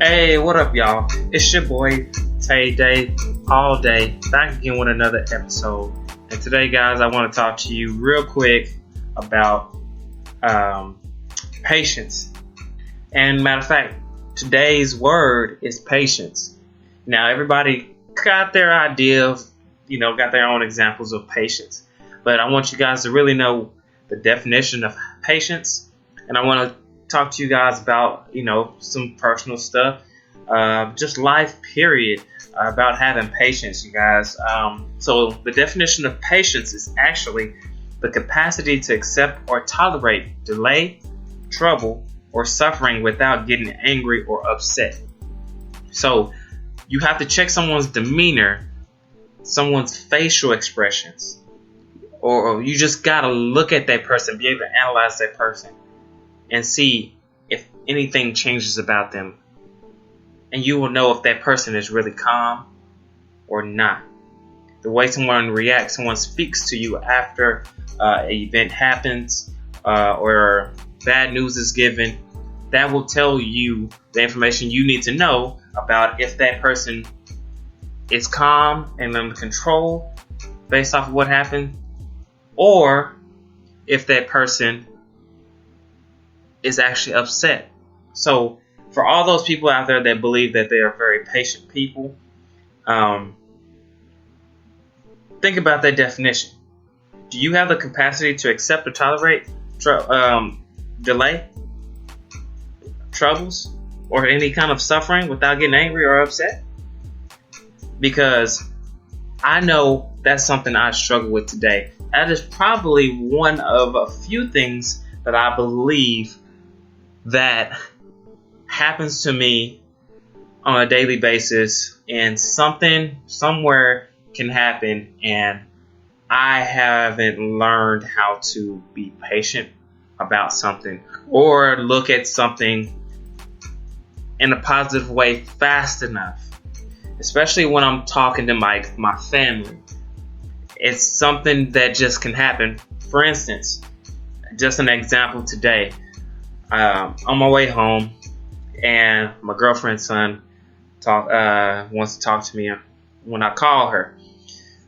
Hey, what up, y'all? It's your boy Tay Day, all day, back again with another episode. And today, guys, I want to talk to you real quick about patience. And matter of fact, today's word is patience. Now, everybody got their idea of, got their own examples of patience. But I want you guys to really know the definition of patience. And I want to talk to you guys about, some personal stuff, just life period, about having patience, you guys. So the definition of patience is actually the capacity to accept or tolerate delay, trouble, or suffering without getting angry or upset. So you have to check someone's demeanor, someone's facial expressions, or you just got to look at that person, be able to analyze that person and see if anything changes about them. And you will know if that person is really calm or not. The way someone reacts, someone speaks to you after an event happens or bad news is given, that will tell you the information you need to know about if that person is calm and under control based off of what happened, or if that person is actually upset. So for all those people out there that believe that they are very patient people, think about that definition. Do you have the capacity to accept or tolerate delay, troubles, or any kind of suffering without getting angry or upset? Because I know that's something I struggle with today. That is probably one of a few things that I believe that happens to me on a daily basis, and something somewhere can happen and I haven't learned how to be patient about something or look at something in a positive way fast enough, especially when I'm talking to my family. It's something that just can happen. For instance, just an example today, on my way home, and my girlfriend's son wants to talk to me when I call her,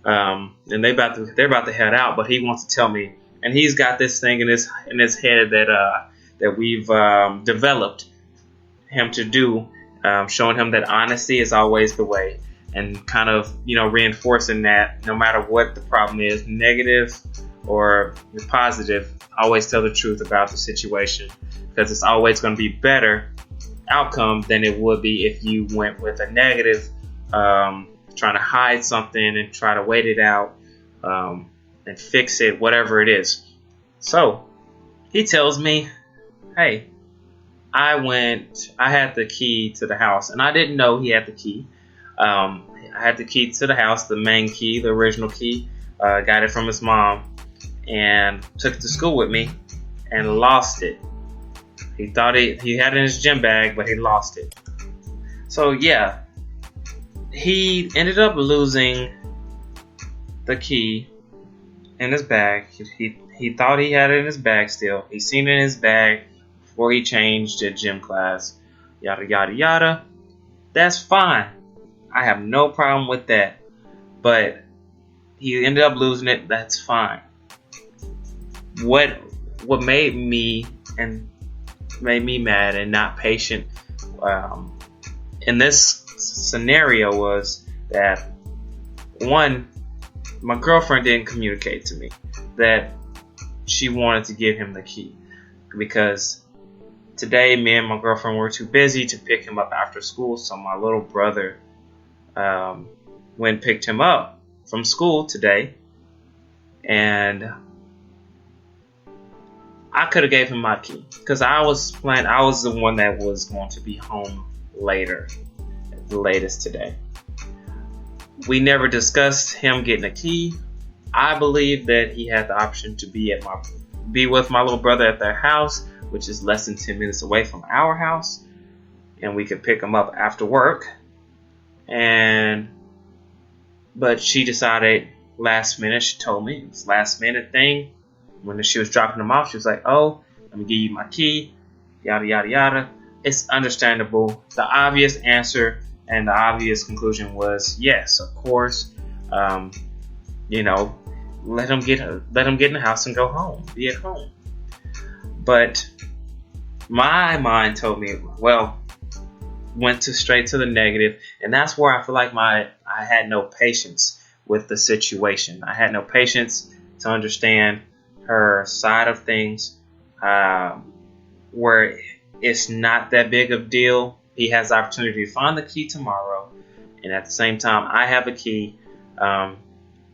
and they're about to head out, but he wants to tell me, and he's got this thing in his head that we've developed him to do, showing him that honesty is always the way, and kind of reinforcing that no matter what the problem is, negative or positive, always tell the truth about the situation, because it's always going to be better outcome than it would be if you went with a negative, trying to hide something and try to wait it out and fix it, whatever it is. So he tells me, hey, I had the key to the house, and I didn't know he had the key. I had the key to the house, the main key, the original key. Got it from his mom and took it to school with me and lost it. He thought he had it in his gym bag, but he lost it. So yeah, he ended up losing the key in his bag. He thought he had it in his bag still. He seen it in his bag before he changed to gym class. Yada, yada, yada. That's fine. I have no problem with that. But he ended up losing it. That's fine. What made me mad and not patient in this scenario was that, one, my girlfriend didn't communicate to me that she wanted to give him the key, because today me and my girlfriend were too busy to pick him up after school, so my little brother went and picked him up from school today, and I could have gave him my key because I was the one that was going to be home later, the latest today. We never discussed him getting a key. I believe that he had the option to be with my little brother at their house, which is less than 10 minutes away from our house, and we could pick him up after work. But she decided last minute. She told me it was last minute thing. When she was dropping him off, she was like, "Oh, let me give you my key, yada yada yada." it's understandable. The obvious answer and the obvious conclusion was yes, of course. You know, let him get in the house and go home, be at home. But my mind told me, well, went straight to the negative, and that's where I feel like I had no patience with the situation. I had no patience to understand her side of things, where it's not that big of a deal. He has the opportunity to find the key tomorrow, and at the same time, I have a key.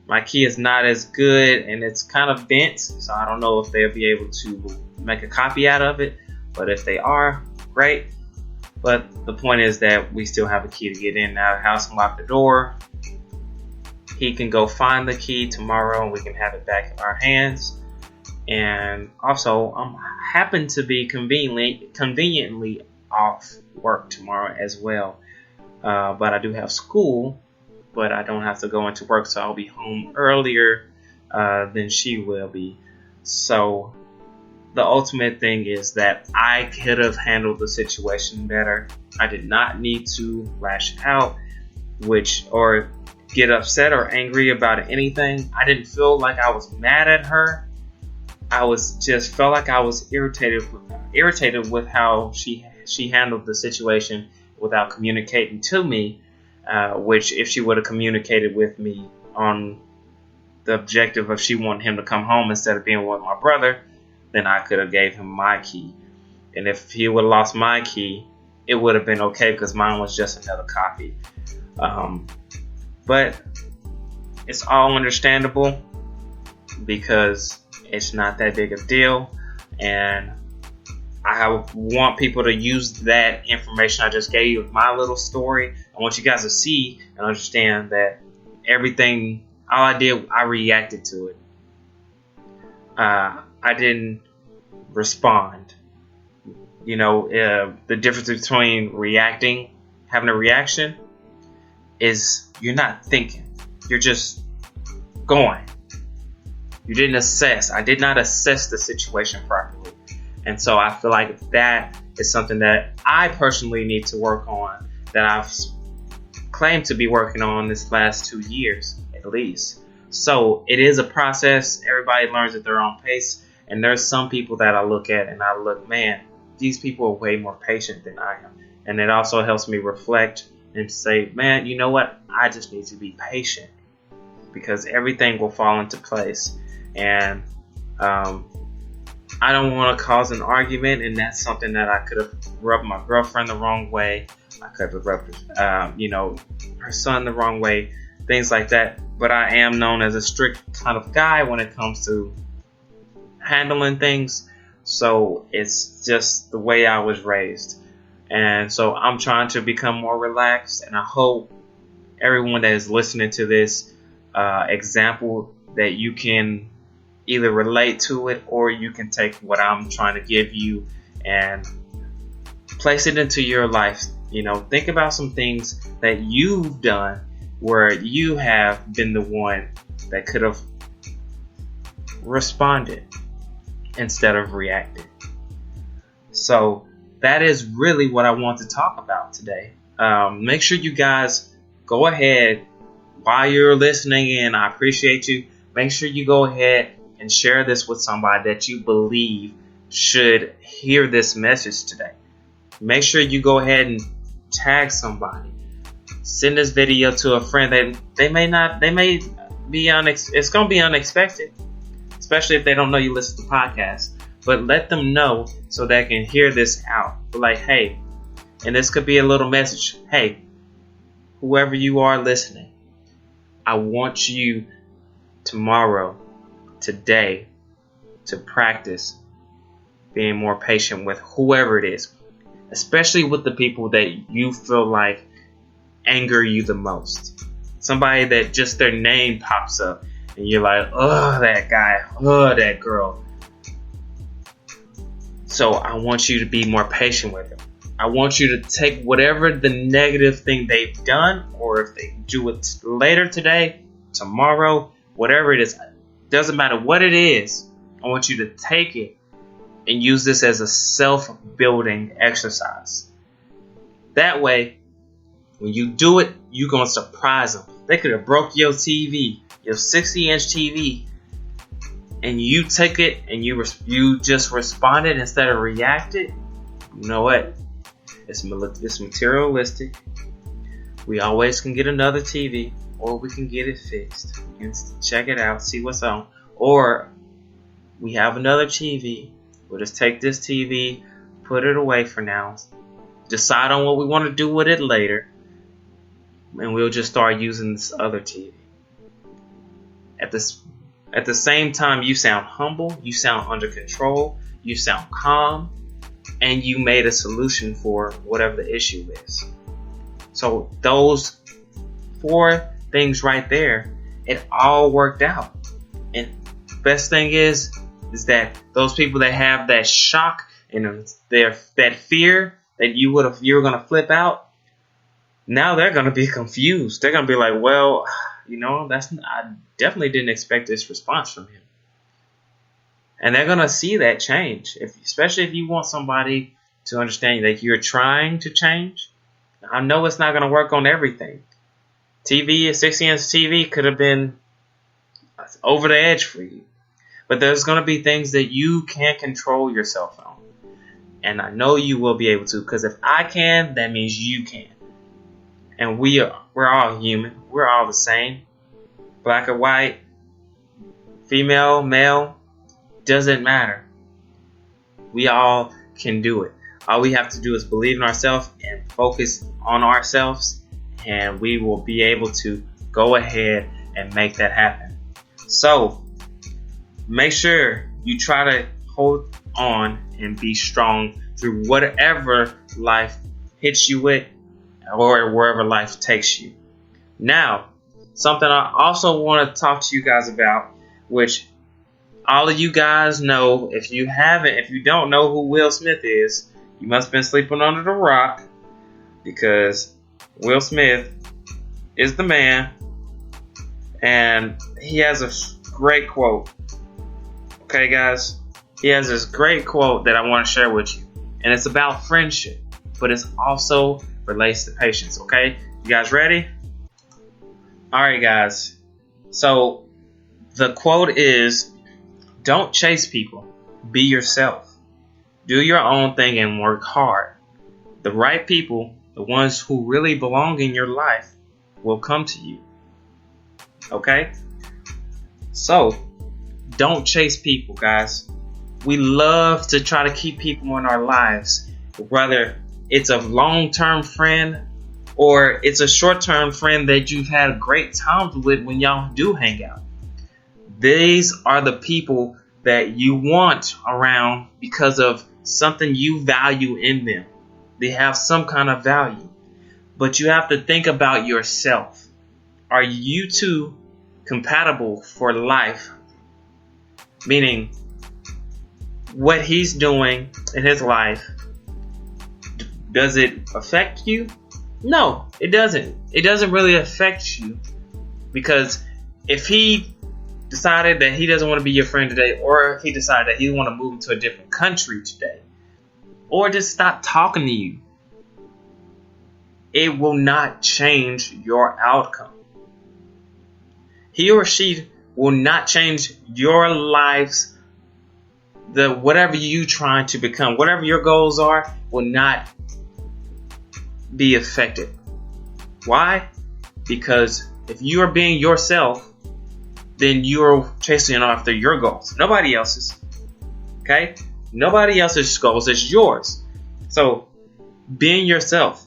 My key is not as good, and it's kind of bent, so I don't know if they'll be able to make a copy out of it. But if they are, great. But the point is that we still have a key to get in and out of the house and lock the door. He can go find the key tomorrow, and we can have it back in our hands. And also, I happen to be conveniently off work tomorrow as well. But I do have school, but I don't have to go into work, so I'll be home earlier than she will be. So the ultimate thing is that I could have handled the situation better. I did not need to lash out, or get upset or angry about anything. I didn't feel like I was mad at her. I felt like I was irritated with how she handled the situation without communicating to me. Which, if she would have communicated with me on the objective of she wanted him to come home instead of being with my brother, then I could have gave him my key. And if he would have lost my key, it would have been okay because mine was just another copy. But it's all understandable because it's not that big a deal. And I want people to use that information I just gave you with my little story. I want you guys to see and understand that all I did, I reacted to it. I didn't respond. You know, the difference between having a reaction, is you're not thinking. You're just going. You didn't assess. I did not assess the situation properly. And so I feel like that is something that I personally need to work on, that I've claimed to be working on this last 2 years at least. So it is a process. Everybody learns at their own pace. And there's some people that I look at and I look, man, these people are way more patient than I am. And it also helps me reflect and say, man, you know what? I just need to be patient because everything will fall into place. And I don't want to cause an argument, and that's something that I could have rubbed my girlfriend the wrong way. I could have rubbed, her son the wrong way, things like that. But I am known as a strict kind of guy when it comes to handling things. So it's just the way I was raised. And so I'm trying to become more relaxed, and I hope everyone that is listening to this example that you can either relate to it or you can take what I'm trying to give you and place it into your life. You know, think about some things that you've done where you have been the one that could have responded instead of reacted. So that is really what I want to talk about today. Make sure you guys go ahead while you're listening in. I appreciate you. Make sure you go ahead and share this with somebody that you believe should hear this message today. Make sure you go ahead and tag somebody. Send this video to a friend that it's going to be unexpected, especially if they don't know you listen to podcasts. But let them know so they can hear this out. Like, hey, and this could be a little message. Hey, whoever you are listening, I want you today, to practice being more patient with whoever it is, especially with the people that you feel like anger you the most. Somebody that just their name pops up and you're like, oh, that guy, oh, that girl. So I want you to be more patient with them. I want you to take whatever the negative thing they've done, or if they do it later today, tomorrow, whatever it is, doesn't matter what it is. I want you to take it and use this as a self-building exercise. That way, when you do it, you're going to surprise them. They could have broke your TV, your 60-inch TV, and you take it and you just responded instead of reacted. You know what? It's materialistic. We always can get another TV, or we can get it fixed. We can check it out, see what's on. Or we have another TV. We'll just take this TV, put it away for now, decide on what we want to do with it later, and we'll just start using this other TV. At the same time, you sound humble, you sound under control, you sound calm, and you made a solution for whatever the issue is. So those 4 things right there, it all worked out. And best thing is that those people that have that shock and that fear that you were going to flip out, now they're going to be confused. They're going to be like, well, I definitely didn't expect this response from him. And they're going to see that change, especially if you want somebody to understand that you're trying to change. I know it's not going to work on everything. A 60-inch TV could have been over the edge for you. But there's going to be things that you can't control yourself on. And I know you will be able to, because if I can, that means you can. And we're all human. We're all the same. Black or white, female, male, doesn't matter. We all can do it. All we have to do is believe in ourselves and focus on ourselves, and we will be able to go ahead and make that happen. So make sure you try to hold on and be strong through whatever life hits you with, or wherever life takes you. Now, something I also want to talk to you guys about, which all of you guys know. If you don't know who Will Smith is, you must have been sleeping under the rock, because Will Smith is the man, and he has a great quote. Okay, guys, he has this great quote that I want to share with you, and it's about friendship, but it's also relates to patience. Okay, you guys ready? All right, guys. So the quote is, "Don't chase people. Be yourself. Do your own thing and work hard. The right people, the ones who really belong in your life, will come to you." Okay? So, don't chase people, guys. We love to try to keep people in our lives, whether it's a long-term friend or it's a short-term friend that you've had great times with when y'all do hang out. These are the people that you want around because of something you value in them. They have some kind of value. But you have to think about yourself. Are you two compatible for life? Meaning, what he's doing in his life, does it affect you? No, it doesn't. It doesn't really affect you, because if he decided that he doesn't want to be your friend today, or if he decided that he want to move to a different country today, or just stop talking to you, it will not change your outcome. He or she will not change your life's, whatever you trying to become, whatever your goals are, will not be affected. Why? Because if you are being yourself, then you're chasing after your goals, nobody else's. Okay? Nobody else's goals, it's yours. So, being yourself,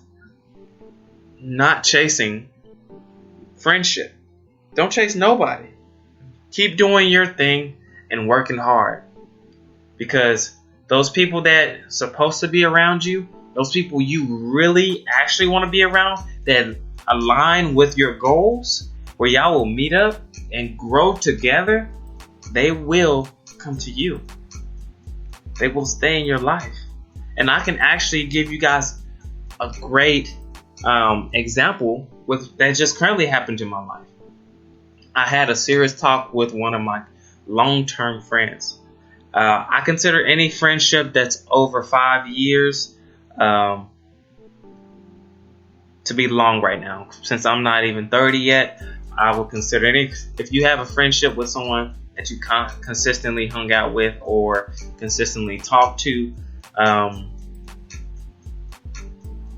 not chasing friendship. Don't chase nobody. Keep doing your thing and working hard. Because those people that are supposed to be around you, those people you really actually want to be around, that align with your goals, where y'all will meet up and grow together, they will come to you. They will stay in your life. And I can actually give you guys a great example with that just currently happened in my life. I had a serious talk with one of my long-term friends. I consider any friendship that's over 5 years to be long right now. Since I'm not even 30 yet, I will consider if you have a friendship with someone that you consistently hung out with or consistently talked to, not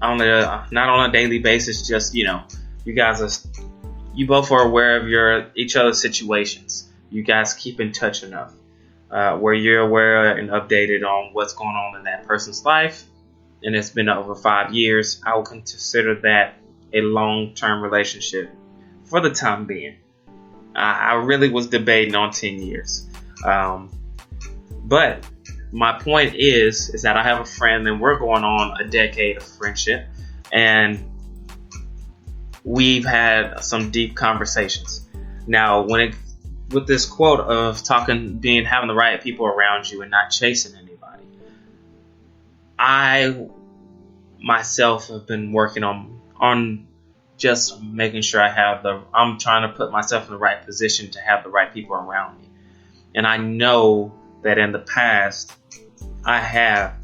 on a daily basis, just, you both are aware of each other's situations. You guys keep in touch enough where you're aware and updated on what's going on in that person's life, and it's been over 5 years. I would consider that a long-term relationship for the time being. I really was debating on 10 years. But my point is that I have a friend and we're going on a decade of friendship, and we've had some deep conversations. Now, with this quote of having the right people around you and not chasing anybody, I myself have been working on just making sure I'm trying to put myself in the right position to have the right people around me. And I know that in the past, I have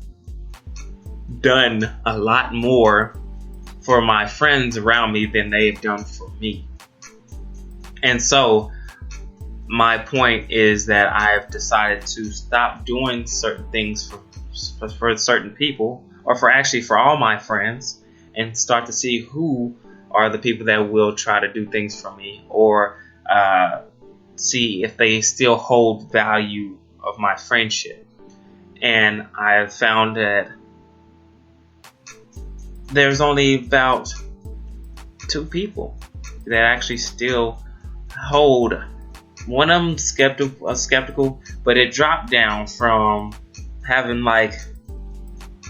done a lot more for my friends around me than they've done for me. And so my point is that I've decided to stop doing certain things for certain people, or for all my friends, and start to see who are the people that will try to do things for me, or see if they still hold value of my friendship. And I have found that there's only about 2 people that actually still hold. One of them skeptical, but it dropped down from having like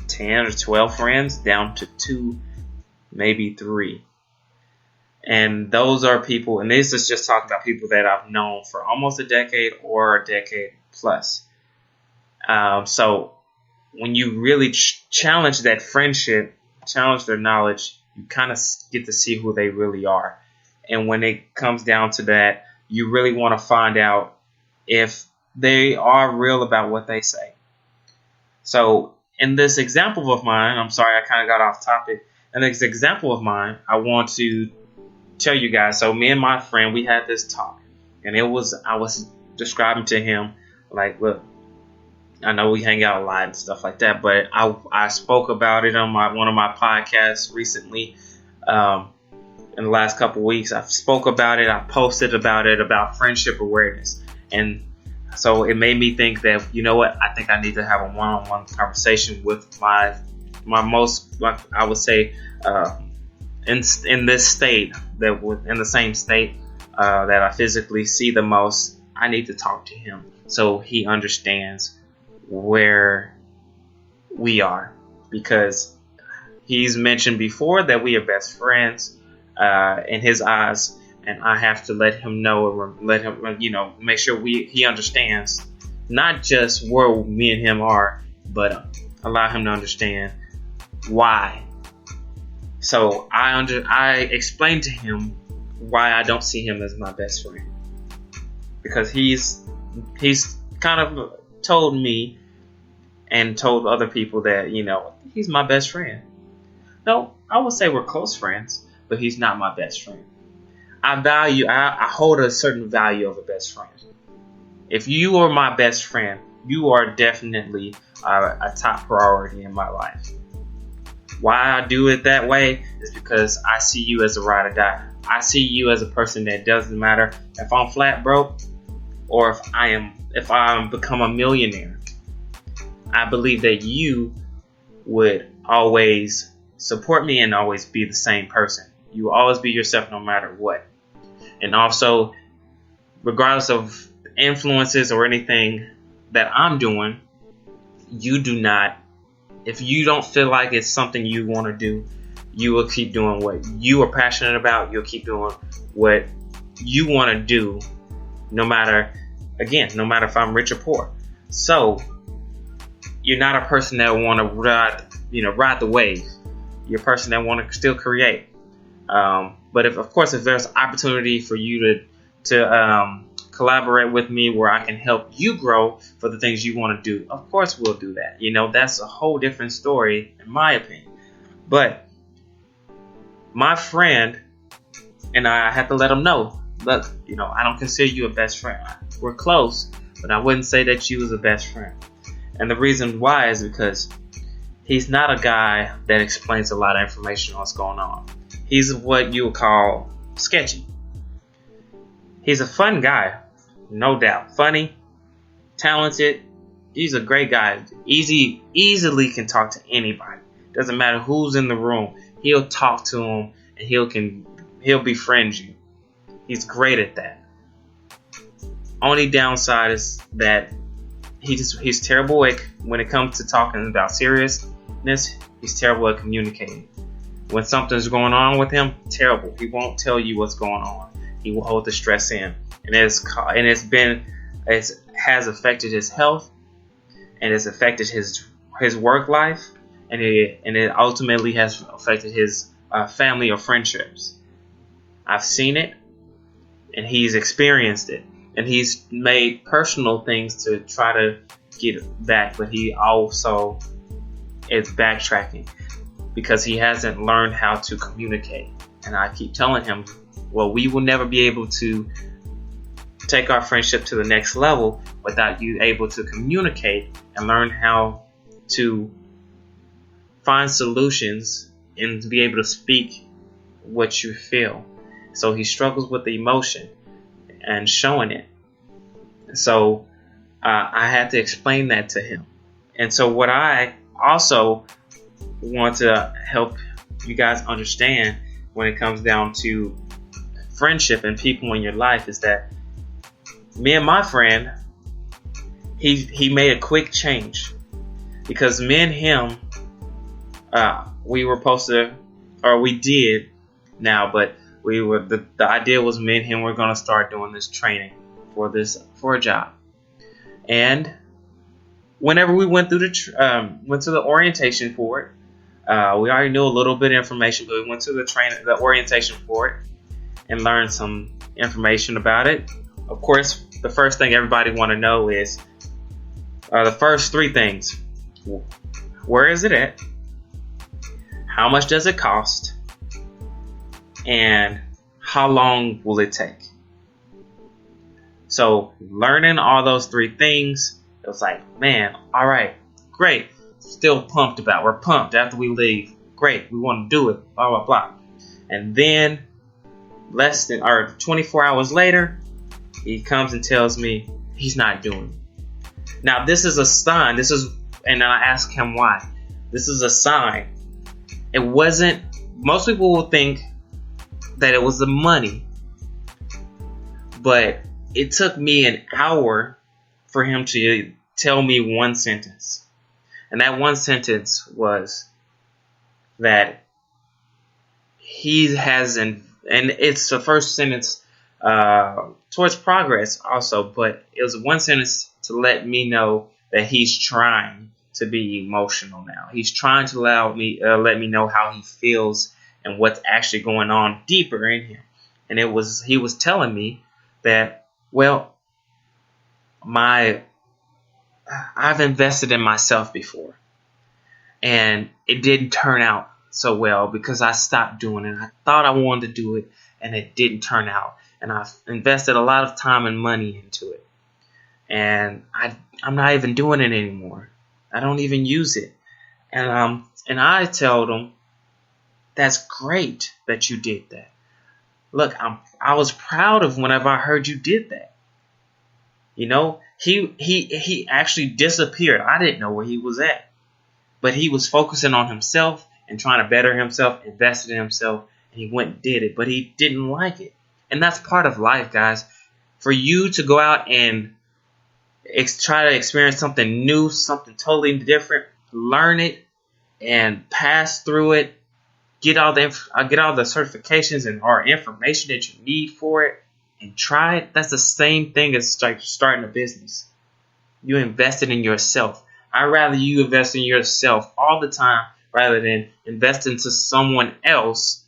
10 or 12 friends down to 2, maybe 3. And those are people, and this is just talking about people that I've known for almost a decade or a decade plus. So when you really challenge that friendship, challenge their knowledge, you kind of get to see who they really are. And when it comes down to that, you really want to find out if they are real about what they say. So in this example of mine, I'm sorry I kind of got off topic. In this example of mine, I want to tell you guys. So me and my friend, we had this talk, and I was describing to him, like, look, I know we hang out a lot and stuff like that, but I spoke about it on one of my podcasts recently. In the last couple of weeks, I spoke about it. I posted about friendship awareness, and so it made me think that, you know what, I think I need to have a one-on-one conversation with my most, I would say, in this state, in the same state that I physically see the most. I need to talk to him so he understands where we are, because he's mentioned before that we are best friends in his eyes, and I have to let him know, or let him, make sure he understands not just where me and him are, but allow him to understand why. So I explained to him why I don't see him as my best friend, because he's kind of told me and told other people that, he's my best friend. No, I would say we're close friends, but he's not my best friend. I hold a certain value of a best friend. If you are my best friend, you are definitely a top priority in my life. Why I do it that way is because I see you as a ride or die. I see you as a person that doesn't matter if I'm flat broke or if I become a millionaire. I believe that you would always support me and always be the same person. You will always be yourself no matter what. And also, regardless of influences or anything that I'm doing, you do not. If you don't feel like it's something you want to do, you will keep doing what you are passionate about. You'll keep doing what you want to do, no matter if I'm rich or poor. So you're not a person that want to ride the wave. You're a person that want to still create. But if there's opportunity for you to collaborate with me where I can help you grow for the things you want to do, of course we'll do that. That's a whole different story in my opinion. But my friend and I had to let him know, look, I don't consider you a best friend. We're close, but I wouldn't say that you was a best friend. And the reason why is because he's not a guy that explains a lot of information on what's going on. He's what you would call sketchy. He's a fun guy, no doubt. Funny, talented. He's a great guy. Easily can talk to anybody. Doesn't matter who's in the room. He'll talk to him and he'll befriend you. He's great at that. Only downside is that he's terrible when it comes to talking about seriousness. He's terrible at communicating. When something's going on with him, terrible. He won't tell you what's going on. He will hold the stress in, and it has affected his health, and it's affected his work life, and it ultimately has affected his family or friendships. I've seen it, and he's experienced it, and he's made personal things to try to get back, but he also is backtracking because he hasn't learned how to communicate. And I keep telling him, well, we will never be able to take our friendship to the next level without you able to communicate and learn how to find solutions and to be able to speak what you feel. So he struggles with the emotion and showing it. So I had to explain that to him. And so what I also want to help you guys understand when it comes down to friendship and people in your life is that me and my friend, he made a quick change, because me and him, we were supposed to, or we did now, but the idea was me and him were going to start doing this training for a job. And whenever we went to the orientation for it, we already knew a little bit of information, but we went to the orientation for it and learned some information about it. Of course, the first thing everybody want to know is the first three things. Where is it at? How much does it cost? And how long will it take? So learning all those three things, it was like, man, all right, great. Still pumped about. We're pumped after we leave. Great, we want to do it. Blah blah blah. And then 24 hours later, he comes and tells me he's not doing it. Now this is a sign. And I ask him why. This is a sign. It wasn't. Most people will think that it was the money, but it took me an hour for him to tell me one sentence. And that one sentence was that he hasn't, and it's the first sentence towards progress also, but it was one sentence to let me know that he's trying to be emotional now. He's trying to let me know how he feels and what's actually going on deeper in him. And he was telling me that, well, I've invested in myself before, and it didn't turn out so well because I stopped doing it. I thought I wanted to do it, and it didn't turn out. And I've invested a lot of time and money into it, and I'm not even doing it anymore. I don't even use it. And I told him, that's great that you did that. Look, I was proud of whenever I heard you did that. He actually disappeared. I didn't know where he was at. But he was focusing on himself and trying to better himself, invested in himself, and he went and did it. But he didn't like it. And that's part of life, guys. For you to go out and try to experience something new, something totally different, learn it and pass through it, get all the certifications and or information that you need for it, and try it. That's the same thing as starting a business. You invested in yourself. I'd rather you invest in yourself all the time rather than invest into someone else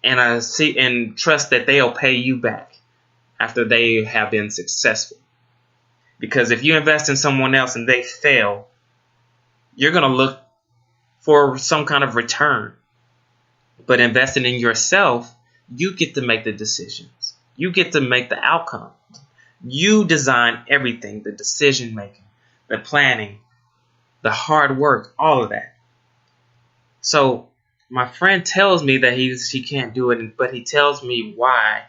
and trust that they'll pay you back. after they have been successful. Because if you invest in someone else and they fail, you're going to look for some kind of return. But investing in yourself, you get to make the decisions. You get to make the outcome. You design everything, the decision making, the planning, the hard work, all of that. So my friend tells me that he can't do it, but he tells me why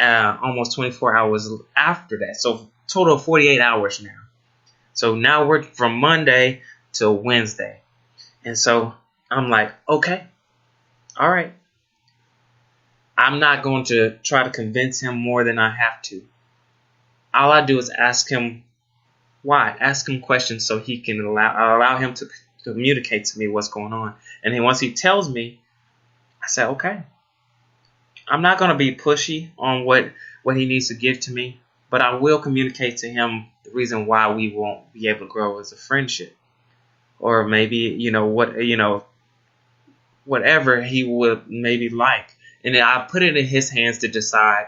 almost 24 hours after that. So total of 48 hours now. So now we're from Monday till Wednesday. And so I'm like, okay, all right. I'm not going to try to convince him more than I have to. All I do is ask him why. Ask him questions so he can allow him to communicate to me what's going on. And then once he tells me, I say, okay. I'm not going to be pushy on what he needs to give to me, but I will communicate to him the reason why we won't be able to grow as a friendship. Or maybe, whatever he would maybe like. And then I put it in his hands to decide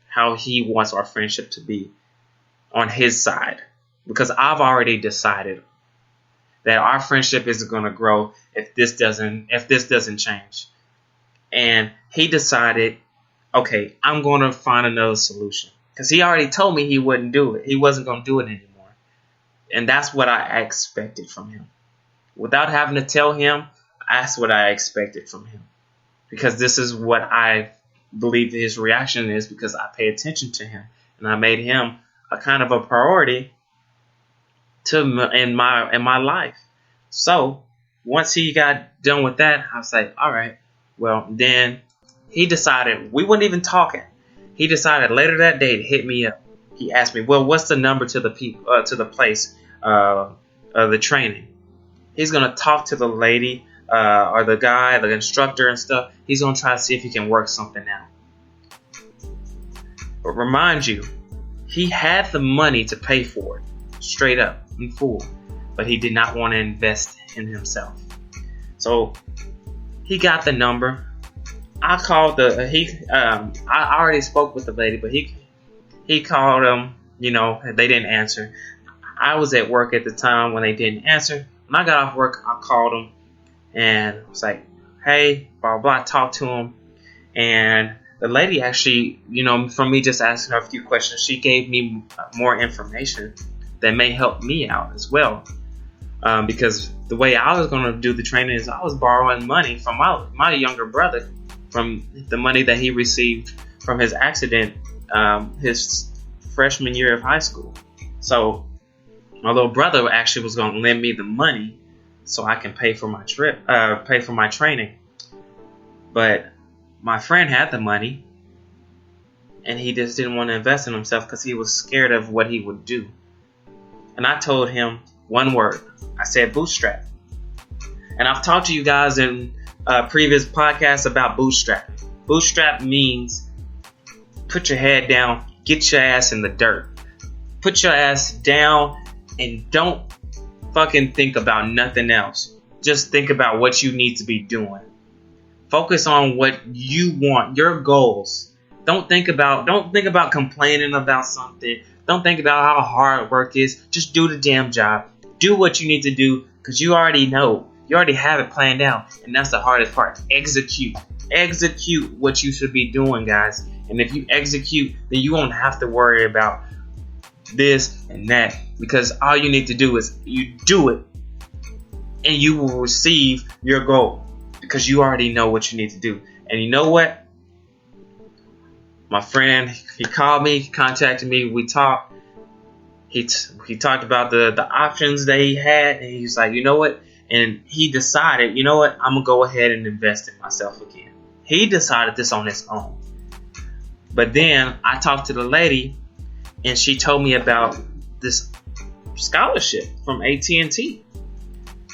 how he wants our friendship to be on his side. Because I've already decided that our friendship isn't going to grow if this doesn't change. And he decided, okay, I'm going to find another solution. Because he already told me he wouldn't do it. He wasn't going to do it anymore. And that's what I expected from him. Without having to tell him, that's what I expected from him. Because this is what I believe his reaction is, because I pay attention to him. And I made him a kind of a priority in my life. So once he got done with that, I was like, all right. Well, then he decided, we weren't even talking. He decided later that day to hit me up. He asked me, well, what's the number to the people to the place of the training? He's gonna talk to the lady or the guy, the instructor and stuff. He's gonna try to see if he can work something out. But remind you, he had the money to pay for it, straight up in full, but he did not want to invest in himself. So he got the number. I called I already spoke with the lady, but he called them. They didn't answer. I was at work at the time when they didn't answer. When I got off work, I called him and I was like, hey, blah, blah, blah. I talked to him. And the lady actually, from me just asking her a few questions, she gave me more information that may help me out as well. Because the way I was going to do the training is I was borrowing money from my younger brother, from the money that he received from his accident his freshman year of high school. So my little brother actually was going to lend me the money so I can pay for my pay for my training. But my friend had the money, and he just didn't want to invest in himself because he was scared of what he would do. And I told him one word. I said bootstrap. And I've talked to you guys in previous podcasts about bootstrap. Bootstrap means put your head down, get your ass in the dirt. Put your ass down and don't fucking think about nothing else. Just think about what you need to be doing. Focus on what you want, your goals. Don't think about complaining about something. Don't think about how hard work is. Just do the damn job. Do what you need to do because you already know. You already have it planned out. And that's the hardest part. Execute. Execute what you should be doing, guys. And if you execute, then you won't have to worry about this and that. Because all you need to do is you do it. And you will receive your goal. Because you already know what you need to do. And you know what? My friend, he called me, contacted me, we talked. He talked about the options that he had, and he's like, you know what? And he decided, you know what? I'm going to go ahead and invest in myself again. He decided this on his own. But then I talked to the lady, and she told me about this scholarship from AT&T.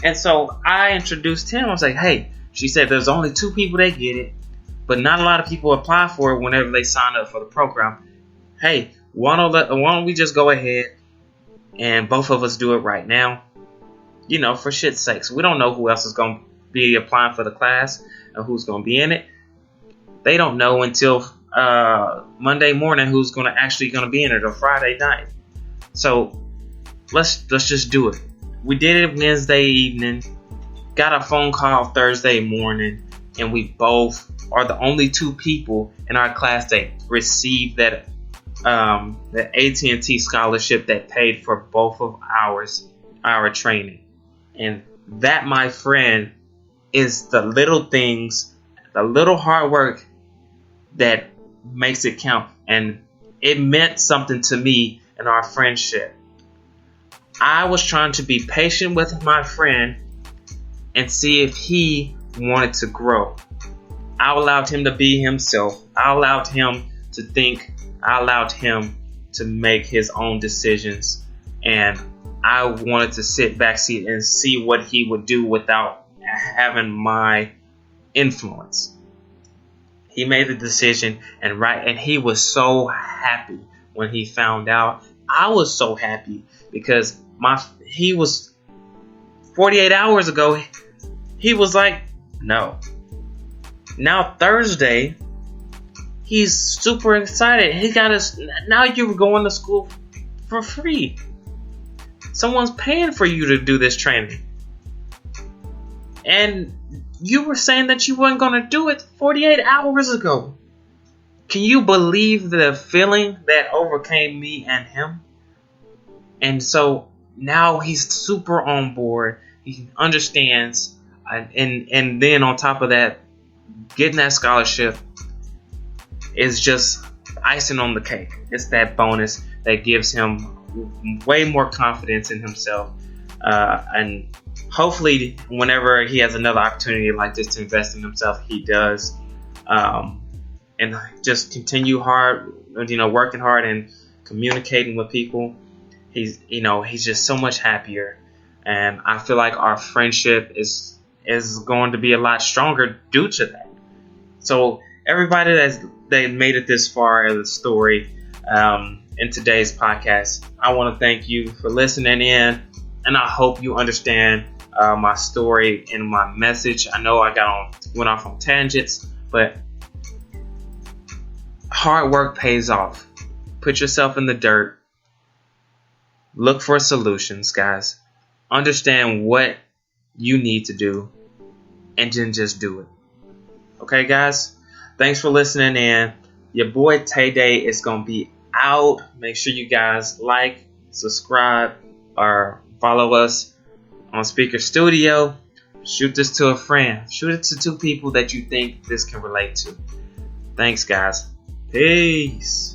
And so I introduced him. I was like, hey, she said there's only 2 people that get it, but not a lot of people apply for it whenever they sign up for the program. Hey, why don't we just go ahead and both of us do it right now? For shit's sakes. We don't know who else is going to be applying for the class or who's going to be in it. They don't know until Monday morning who's actually gonna be in it, or Friday night. So let's just do it. We did it Wednesday evening, got a phone call Thursday morning, and we both are the only two people in our class that received that the AT&T scholarship that paid for both of our training. And that, my friend, is the little things, the little hard work that makes it count. And it meant something to me in our friendship. I was trying to be patient with my friend and see if he wanted to grow. I allowed him to be himself. I allowed him to think. I allowed him to make his own decisions. And I wanted to sit back and see what he would do without having my influence. He made the decision, and he was so happy when he found out. I was so happy because he was 48 hours ago. He was like, no. Now Thursday, he's super excited. He got us. Now you're going to school for free. Someone's paying for you to do this training. And you were saying that you weren't going to do it 48 hours ago. Can you believe the feeling that overcame me and him? And so now he's super on board. He understands. And then on top of that, getting that scholarship is just icing on the cake. It's that bonus that gives him way more confidence in himself. And hopefully whenever he has another opportunity like this to invest in himself, he does. And just continue working hard and communicating with people. He's just so much happier. And I feel like our friendship is going to be a lot stronger due to that. So everybody that made it this far in the story in today's podcast, I want to thank you for listening in, and I hope you understand my story and my message. I know I went off on tangents, but hard work pays off. Put yourself in the dirt. Look for solutions, guys. Understand what you need to do, and then just do it. Okay, guys? Thanks for listening in. Your boy Tay Day is going to be out. Make sure you guys like, subscribe, or follow us on Speaker Studio. Shoot this to a friend. Shoot it to two people that you think this can relate to. Thanks, guys. Peace.